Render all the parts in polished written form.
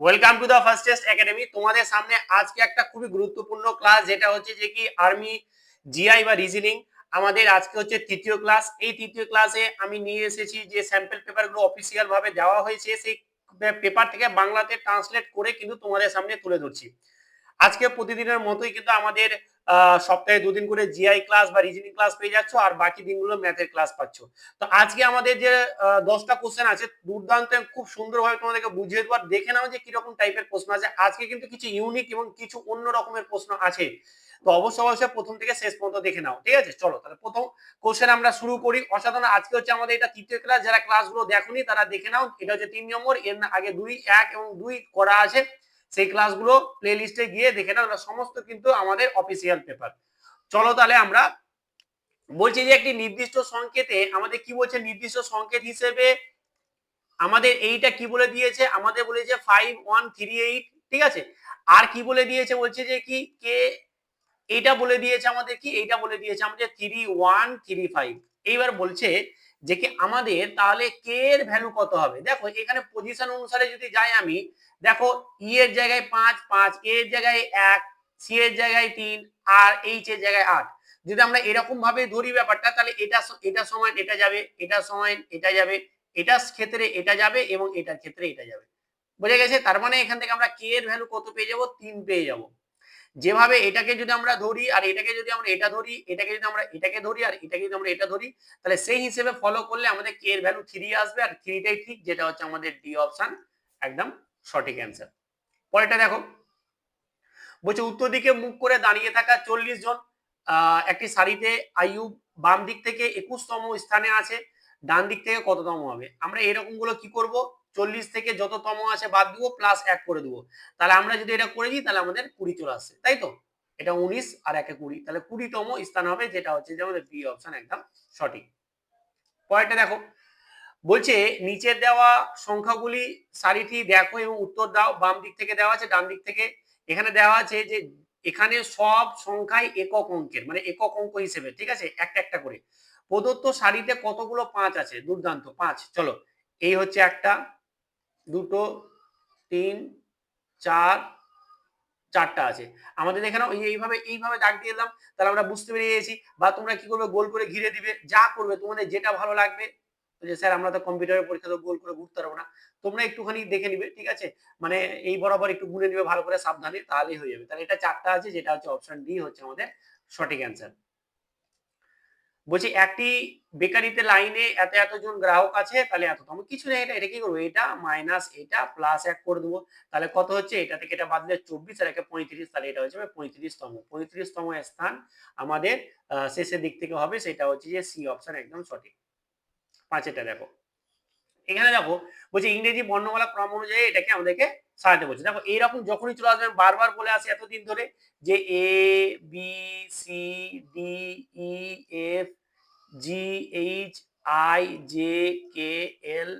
Welcome to the first test academy. তোমাদের সামনে আজকে একটা খুবই গুরুত্বপূর্ণ ক্লাস, যেটা হচ্ছে যে কি আর্মি জিআই বা রিজনিং। আমাদের আজকে হচ্ছে তৃতীয় ক্লাস। এই তৃতীয় ক্লাসে আমি নিয়ে এসেছি যে স্যাম্পল পেপারগুলো অফিসিয়াল ভাবে দেওয়া হয়েছে, সেই পেপার থেকে বাংলাতে ট্রান্সলেট করে কিন্তু তোমাদের সামনে তুলে ধরছি। আজকে প্রতিদিনের মতোই কিন্তু আমাদের সপ্তাহে দুদিন করে জিআই ক্লাস বা রিজনিং ক্লাস পেয়ে যাচ্ছ, আর বাকি দিনগুলো ম্যাথের ক্লাস পাচ্ছ। তো আজকে আমাদের যে 10টা কোশ্চেন আছে, দুর্দান্ত খুব সুন্দরভাবে তোমাদেরকে বুঝিয়ে দেবো। আর দেখে নাও যে কিরকম টাইপের প্রশ্ন আছে। আজকে কিন্তু কিছু ইউনিক এবং কিছু অন্য রকমের প্রশ্ন আছে। তো অবশ্যই অবশ্যই প্রথম থেকে শেষ পর্যন্ত দেখে নাও, ঠিক আছে? চলো তাহলে প্রথম কোশ্চেন আমরা শুরু করি। অসাধারণ, আজকে হচ্ছে আমাদের এটা তৃতীয় ক্লাস। যারা ক্লাসগুলো দেখোনি তারা দেখে নাও। এটা হচ্ছে 3 নম্বর, এর আগে 2, 1 এবং 2 করা আছে। সেই ক্লাসগুলো প্লে লিস্টে গিয়ে দেখে নাও, সমস্ত কিন্তু আমাদের অফিসিয়াল পেপার। চলো তাহলে আমরা বলছি যে একটি নির্দিষ্ট সংকেতে আমাদের কি বলছে, নির্দিষ্ট সংকেত হিসেবে আমাদের এইটা কি বলে দিয়েছে, আমাদের বলেছে 5138, ঠিক আছে? আর কি বলে দিয়েছে, বলছে যে কি কে, এইটা বলে দিয়েছে আমাদের কি, এইটা বলে দিয়েছে আমাদের 3135। এইবার বলছে যে কি আমাদের তাহলে কে এর ভ্যালু কত হবে। দেখো এখানে পজিশন অনুসারে যদি যাই আমি, দেখো ই এর জায়গায় 5 5, এর জায়গায় 1, সি এর জায়গায় 3, আর এইচ এর জায়গায় 8। যদি আমরা এরকম ভাবে ধরি ব্যাপারটা, তাহলে এটা সমান এটা যাবে, এটা সমান এটা যাবে, এটার ক্ষেত্রে এটা যাবে এবং এটার ক্ষেত্রে এটা যাবে। বোঝা গেছে? তার মানে এখান থেকে আমরা কে এর ভ্যালু কত পেয়ে যাব, 3 পেয়ে যাব। যেভাবে এটাকে যদি আমরা ধরি আর এটাকে যদি আমরা এটা ধরি, এটাকে যদি আমরা এটাকে ধরি আর এটাকে যদি আমরা এটা ধরি, তাহলে সেই হিসেবে ফলো করলে আমাদের কে এর ভ্যালু 3 আসবে। আর 3টাই ঠিক, যেটা হচ্ছে আমাদের ডি অপশন একদম সঠিক অ্যান্সার। পরেরটা দেখো, বলছে উত্তর দিকে মুখ করে দাঁড়িয়ে থাকা 40 জন একটি সারিতে আইয়ুব বাম দিক থেকে 21তম স্থানে আছে, ডান দিক থেকে কততম হবে। আমরা এরকম গুলো কি করব, 40 থেকে যততম আছে বাদ দিব, প্লাস 1 করে দেবো। তাহলে আমরা যদি এটা করে দিই, তাহলে আমাদের 20 চলে আসছে, তাই তো? এটা 19 আর 1 20, তাহলে 20তম স্থান হবে, যেটা হচ্ছে যে আমাদের বি অপশন একদম সঠিক। পরেরটা দেখো, বলছে নিচের দেওয়া সংখ্যাগুলি সারিটি দেখো এবং উত্তর দাও। বাম দিক থেকে দেওয়া আছে, ডান দিক থেকে এখানে দেওয়া আছে যে এখানে সব সংখ্যাই একক অঙ্কের, মানে একক অঙ্ক হিসেবে, ঠিক আছে, একটা একটা করে। প্রদত্ত সারিতে কতগুলো 5 আছে, দুর্দান্ত 5। চলো, এই হচ্ছে একটা, দুটো, 3, 4, 4টা আছে আমাদের এখানে। এইভাবে এইভাবে দাগ দিয়ে দিলাম, তাহলে আমরা বুঝতে পেরে গেছি। বা তোমরা কি করবে, গোল করে ঘিরে দিবে, যা করবে তোমাদের যেটা ভালো লাগবে। যে স্যার আমরা তো কম্পিউটারের পরীক্ষা তো গোল করে ঘুরতে পারবো না, তোমরা একটুখানি দেখে নিবে, ঠিক আছে? মানে এই বরাবর একটু গুনে নিবে ভালো করে সাবধানে, তাহলেই হয়ে যাবে। তাহলে এটা 4টা আছে, যেটা হচ্ছে অপশন ডি হচ্ছে আমাদের সঠিক অ্যান্সার। বলছি একটি বেকারিতে লাইনে এত এতজন গ্রাহক আছে, তাহলে এততম কিছু নেই। এটা এটা কি করবো, এটা মাইনাস এটা প্লাস 1 করে দেবো। তাহলে কত হচ্ছে, এটা থেকে এটা বাদ দিলে 24 আর একে 35, তাহলে এটা হচ্ছে 35তম স্থান আমাদের শেষের দিক থেকে হবে, সেটা হচ্ছে যে সি অপশন একদম সঠিক। 5এটা দেখো, এখানে দেখো বলছে ইংরেজি বর্ণমালা ক্রম অনুযায়ী এটাকে আমাদেরকে সাজাতে বলছে। দেখো এইরকম যখনই চলে আসবে, বারবার বলে আসি এতদিন ধরে যে A B C D E F G H I J K L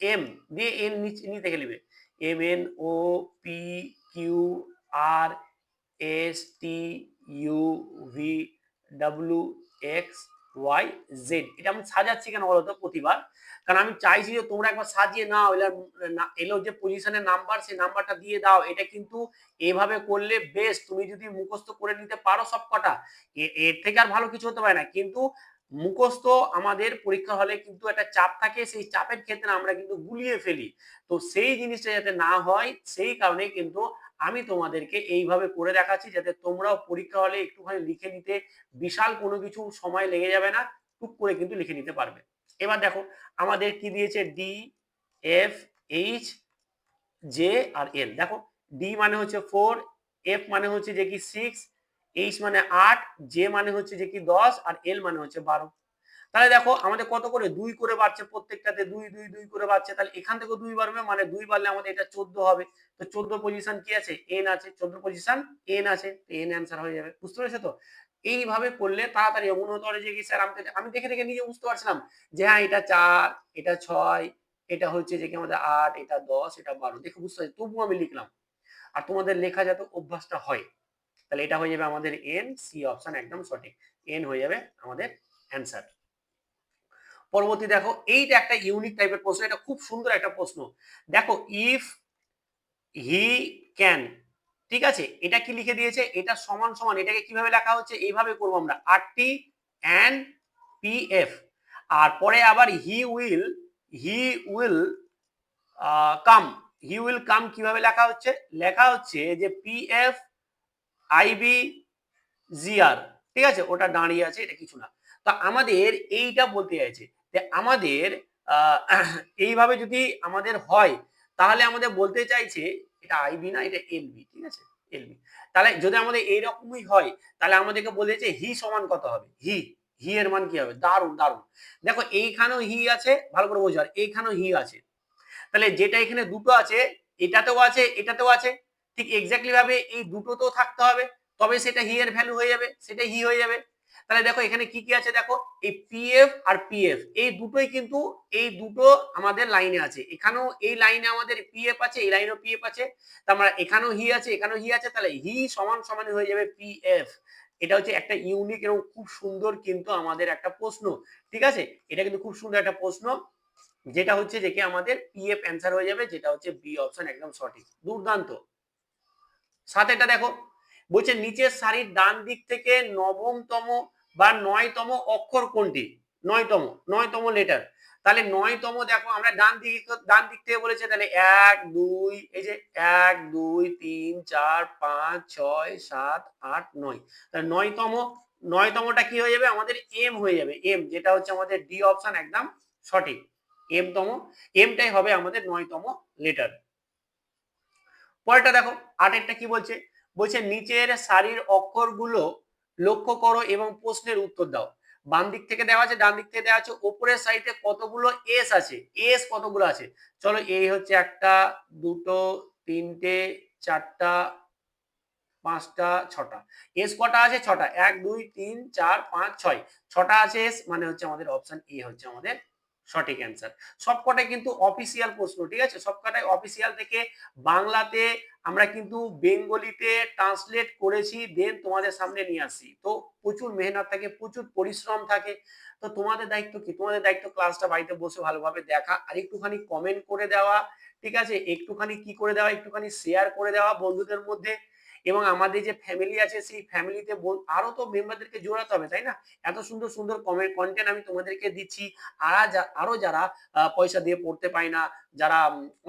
M দিয়ে এন নিচে থেকে নেবে, M N O P Q R S T U V W X Y Z. এটা আমি সাজাচ্ছি কেন বলতো প্রতিবার, কারণ আমি চাইছি যে তোমরা একবার সাজিয়ে নাও, এলো যে পজিশনের নাম্বার, সেই নাম্বারটা দিয়ে দাও। এটা কিন্তু এভাবে করলে বেস্ট। তুমি যদি মুখস্থ করে নিতে পারো সব কটা, এর থেকে আর ভালো কিছু হতে পারে না। কিন্তু মুখস্থ আমাদের পরীক্ষা হলে কিন্তু একটা চাপ থাকে, সেই চাপের ক্ষেত্রে আমরা কিন্তু গুলিয়ে ফেলি। তো সেই জিনিসটা যাতে না হয়, সেই কারণে কিন্তু আমি তোমাদেরকে এইভাবে করে দেখাচ্ছি, যাতে তোমরাও পরীক্ষা হলে একটুখানি লিখে নিতে বিশাল কোনো কিছু সময় লেগে যাবে না, টুক করে কিন্তু লিখে নিতে পারবে। এবার দেখো আমাদের কি দিয়েছে, D F H J R এল। দেখো ডি মানে হচ্ছে 4, এফ মানে হচ্ছে যে কি 6, এইচ মানে 8, জে মানে হচ্ছে যে কি 10, আর এল মানে হচ্ছে 12। তাহলে দেখো আমাদের কত করে, 2 করে বাড়ছে, প্রত্যেকটাতে 2 2 2 করে বাড়ছে। তাহলে এখান থেকেও 2 বাড়বে, মানে 2 বাড়লে আমাদের এটা 14 হবে। তো 14 পজিশন কি আছে, এন আছে, 14 পজিশন এন আছে, এন অ্যান্সার হয়ে যাবে। বুঝতে পেরেছো তো? এইভাবে করলে তাড়াতাড়ি মনে হতে পারে যে কি স্যার আমি দেখে দেখে নিজে বুঝতে পারছিলাম যে হ্যাঁ এটা 4, এটা 6, এটা হচ্ছে যে কি আমাদের 8, এটা 10, এটা 12, দেখে বুঝতে পারছি, তবুও আমি লিখলাম। আর তোমাদের লেখা যাতে অভ্যাসটা হয়, তাহলে এটা হয়ে যাবে আমাদের এন, সি অপশন একদম সঠিক, এন হয়ে যাবে আমাদের অ্যান্সার। পরবর্তী দেখো, এইটা একটা ইউনিক টাইপের প্রশ্ন, এটা খুব সুন্দর একটা প্রশ্ন। দেখো ইফ হি ক্যান, ঠিক আছে, এটা কি লিখে দিয়েছে, এটা সমান সমান, এটাকে কিভাবে লেখা হচ্ছে, এইভাবে করবো আমরা, আরটি এন্ড পি এফ, আর পরে আবার he will come, he will come কিভাবে লেখা হচ্ছে যে পি এফ আইবি জিআর, ঠিক আছে, ওটা দাঁড়িয়ে আছে, এটা কিছু না। তো আমাদের এইটা বলতে চাইছে যে আমাদের এইভাবে যদি আমাদের হয়, তাহলে আমাদের বলতে চাইছে এটা আইবি না, এটা এলবি, ঠিক আছে, এলবি। তাহলে যদি আমাদের এইরকমই হয়, তাহলে আমাদেরকে বলে যে হি সমান কত হবে, হি এর মান কি হবে, দারুন দারুন। দেখো এইখানেও হি আছে, ভালো করে বোঝো, আর এইখানেও হি আছে, তাহলে যেটা এখানে দুটো আছে, এটাতেও আছে, এটাতেও আছে, ঠিক এক্স্যাক্টলি ভাবে এই দুটো তো থাকতে হবে, তবে সেটা হি এর ভ্যালু হয়ে যাবে, সেটা হি হয়ে যাবে। তাহলে দেখো এখানে কি কি আছে, দেখো এই পিএফ আর পিএফ এই দুটোই কিন্তু, এই দুটো আমাদের লাইনে আছে, এখানেও এই লাইনে আমাদের পিএফ আছে, এই লাইনেও পিএফ আছে, তার মানে এখানেও হি আছে, এখানেও হি আছে, তাহলে হি সমান সমান হয়ে যাবে পিএফ। এটা হচ্ছে একটা ইউনিক এবং খুব সুন্দর কিন্তু আমাদের একটা প্রশ্ন, ঠিক আছে, এটা কিন্তু খুব সুন্দর একটা প্রশ্ন, যেটা হচ্ছে যে কি আমাদের পিএফ অ্যান্সার হয়ে যাবে, যেটা হচ্ছে বি অপশন একদম সঠিক, দুর্দান্ত। সাথেটা দেখো, বলছে নিচের সারির ডান দিক থেকে নবমতম বা নয়তম অক্ষর কোনটি, নয়তম লেটার, তাহলে নয়তম, দেখো আমরা ডান দিক থেকে বলেছে, তাহলে 1 2, এই যে 1 2 3 4 5 6 7 8 9, তাহলে নয়তমটা কি হয়ে যাবে আমাদের এম হয়ে যাবে, এম, যেটা হচ্ছে আমাদের ডি অপশন একদম সঠিক, এমটাই হবে আমাদের নয়তম লেটার। পরেরটা দেখো, আটেরটা কি বলছে, বলছে নিচের সারির অক্ষরগুলো লক্ষ্য করো এবং প্রশ্নের উত্তর দাও। বাম দিক থেকে দেওয়া আছে, ডান দিক থেকে দেওয়া আছে, উপরের সারিতে কতগুলো এস আছে, এস কতগুলো আছে, চলো এই হচ্ছে একটা, দুটো, তিনটে, চারটা, পাঁচটা, ছটা, এস কটা আছে, ছটা, 1 2 3 4 5 6, ছটা আছে এস, মানে হচ্ছে আমাদের অপশন এ হচ্ছে আমাদের সঠিক অ্যান্সার। সবকটাই কিন্তু অফিসিয়াল প্রশ্ন, ঠিক আছে, সবকটাই অফিসিয়াল থেকে বাংলাতে আমরা কিন্তু বেঙ্গলিতে ট্রান্সলেট করেছি, দেন তোমাদের সামনে নিয়ে আসি, তো প্রচুর মেহনত থাকে, প্রচুর পরিশ্রম থাকে। তো তোমাদের দায়িত্ব কি, তোমাদের দায়িত্ব ক্লাসটা বাড়িতে বসে ভালোভাবে দেখা, আর একটুখানি কমেন্ট করে দেওয়া, ঠিক আছে, একটুখানি কি করে দেওয়া, একটুখানি শেয়ার করে দেওয়া বন্ধুদের মধ্যে, এবং আমাদের যে ফ্যামিলি আছে সেই ফ্যামিলিতে আরো তো মেম্বারদেরকে জোড়াতে হবে, তাই না, এত সুন্দর সুন্দর কন্টেন্ট আমি তোমাদেরকে দিচ্ছি, আরো যারা পয়সা দিয়ে পড়তে পায় না, যারা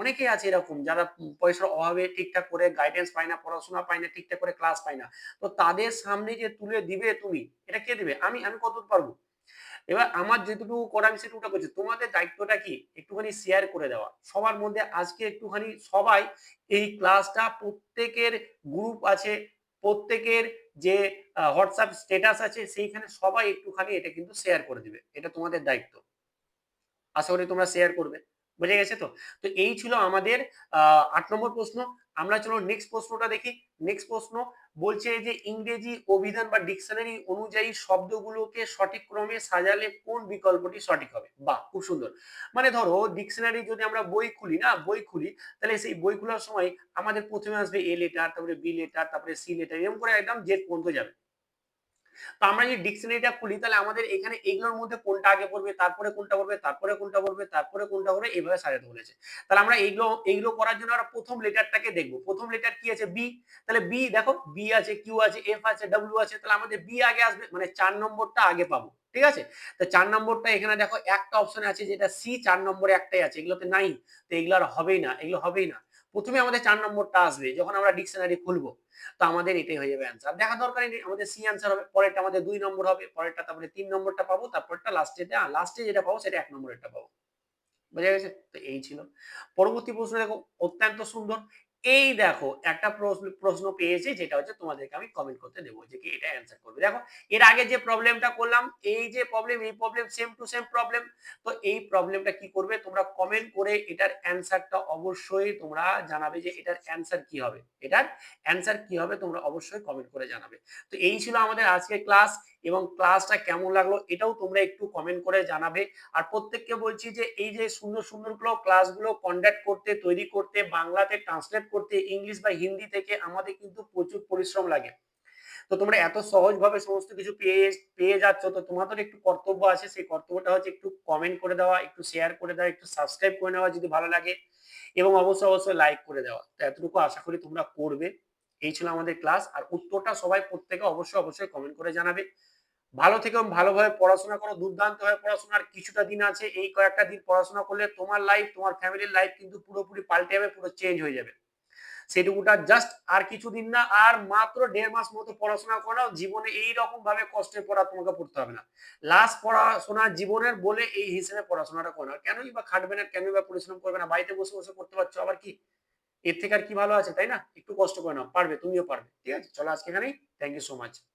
অনেকেই আছে এরকম, যারা পয়সার অভাবে ঠিকঠাক করে গাইডেন্স পায় না, পড়াশোনা পায় না, ঠিকঠাক করে ক্লাস পায় না, তো তাদের সামনে যে তুলে দিবে তুমি, এটা কে দিবে, আমি কতদূর পারবো, এবার আমার যেটুকু করা আমি সেটুকুটা করছি, তোমাদের দায়িত্বটা কি একটুখানি শেয়ার করে দেওয়া সবার মধ্যে, আজকে একটুখানি সবাই এই ক্লাসটা, প্রত্যেকের গ্রুপ আছে, প্রত্যেকের যে হোয়াটসঅ্যাপ স্ট্যাটাস আছে, সেইখানে সবাই একটুখানি এটা কিন্তু শেয়ার করে দিবে, এটা তোমাদের দায়িত্ব, আশা করি তোমরা শেয়ার করবে, বুঝে গেছে তো। তো এই ছিল আমাদের 8 নম্বর প্রশ্ন। আমরা চলো নেক্সট প্রশ্নটা দেখি। নেক্সট প্রশ্ন বলছে যে ইংরেজি অভিধান বা ডিকশনারি অনুযায়ী শব্দগুলোকে সঠিক ক্রমে সাজালে কোন বিকল্পটি সঠিক হবে, বাহ খুব সুন্দর। মানে ধরো ডিকশনারি যদি আমরা বই খুলি, তাহলে সেই বই খোলার সময় আমাদের প্রথমে আসবে এ লেটার, তারপরে বি লেটার, তারপরে সি লেটার, এরকম করে একদম জেড পর্যন্ত যাবে। তো আমরা যদি ডিকশনারিটা খুলি, তাহলে আমাদের এখানে এগুলোর মধ্যে কোনটা আগে পড়বে, তারপরে কোনটা পড়বে, তারপরে কোনটা পড়বে, তারপরে কোনটা পড়বে, এইভাবে সাজাতে বলেছে। তাহলে আমরা এইগুলো করার জন্য আমরা প্রথম লেটারটাকে দেখবো, প্রথম লেটার কি আছে, বি, তাহলে বি, দেখো বি আছে, কিউ আছে, এফ আছে, ডাব্লিউ আছে, তাহলে আমাদের বি আগে আসবে, মানে 4 নম্বরটা আগে পাবো, ঠিক আছে। তো 4 নম্বরটা এখানে দেখো একটা অপশন আছে যেটা সি, 4 নম্বরে একটাই আছে, এগুলোতে নাই, তো এগুলো আর হবেই না, এগুলো হবেই না। প্রথমে আমাদের 4 নম্বরটা আসবে যখন আমরা ডিকশনারি খুলবো, তো আমাদের এটাই হয়ে যাবে অ্যান্সার, দেখা দরকারই নেই, আমাদের সি অ্যান্সার হবে, পরেরটা আমাদের 2 নম্বর হবে, পরেরটা তারপরে 3 নম্বরটা পাবো, তারপরটা লাস্টে যেটা পাবো সেটা 1 নম্বরেরটা পাবো, বোঝা গেছে তো। এই ছিল পরবর্তী প্রশ্ন, দেখো অত্যন্ত সুন্দর। এই দেখো একটা প্রশ্ন পেয়েছি, যেটা হচ্ছে তোমাদেরকে আমি কমেন্ট করতে দেবো, যে কি এটা অ্যান্সার করবে। দেখো এর আগে যে প্রবলেমটা করলাম, এই যে প্রবলেম, এই problem same to same problem. তো এই প্রবলেমটা কি করবে, তোমরা কমেন্ট করে এটার অ্যান্সারটা অবশ্যই তোমরা জানাবে, যে এটার অ্যান্সার কি হবে, এটার অ্যান্সার কি হবে তোমরা অবশ্যই কমেন্ট করে জানাবে। তো এই ছিল আমাদের আজকের ক্লাস, এবং ক্লাসটা কেমন লাগলো এটাও তোমরা একটু কমেন্ট করে জানাবে। আর প্রত্যেককে বলছি যে এই যে সুন্দর সুন্দর ক্লাসগুলো কন্ডাক্ট করতে, তৈরি করতে, বাংলাতে ট্রান্সলেট করতে, ইংলিশ বা হিন্দি থেকে আমাদের কিন্তু প্রচুর পরিশ্রম লাগে। তো তোমরা এত সহজভাবে সমস্ত কিছু পেয়ে পেয়ে যাচ্ছ, তো তোমাদের একটু কর্তব্য আছে, সেই কর্তব্যটা হচ্ছে একটু কমেন্ট করে দেওয়া, একটু শেয়ার করে দেওয়া, একটু সাবস্ক্রাইব করে নেওয়া যদি ভালো লাগে, এবং অবশ্যই অবশ্যই লাইক করে দেওয়া। তো এতটুকু আশা করি তোমরা করবে। এই ছিল আমাদের ক্লাস। আর উত্তরটা সবাই প্রত্যেকে অবশ্যই অবশ্যই কমেন্ট করে জানাবে। ভালো থেকো, ভালোভাবে পড়াশোনা করো, দুর্দান্তভাবে পড়াশোনার কিছুটা দিন আছে, এই কয়েকটা দিন পড়াশোনা করলে তোমার লাইফ, তোমার ফ্যামিলির লাইফ কিন্তু পুরোপুরি পাল্টে যাবে, পুরো চেঞ্জ হয়ে যাবে। সেটুকুটা জাস্ট আর কিছুদিন না, আর মাত্র 1.5 মাস মতো পড়াশোনা করাও, জীবনে এইরকম ভাবে কষ্টের পড়া তোমাকে পড়তে হবে না। লাস্ট পড়াশোনা জীবনের বলে এই হিসেবে পড়াশোনাটা করো না। কেনই বা খাটবে না, কেনই বা পরিশ্রম করবে না, বাড়িতে বসে বসে করতে পারছো, আবার কি এর থেকে আর কি ভালো আছে, তাই না? একটু কষ্ট করে নাও, পারবে, তুমিও পারবে। ঠিক আছে, চলো আজকে এখানেই। Thank you so much.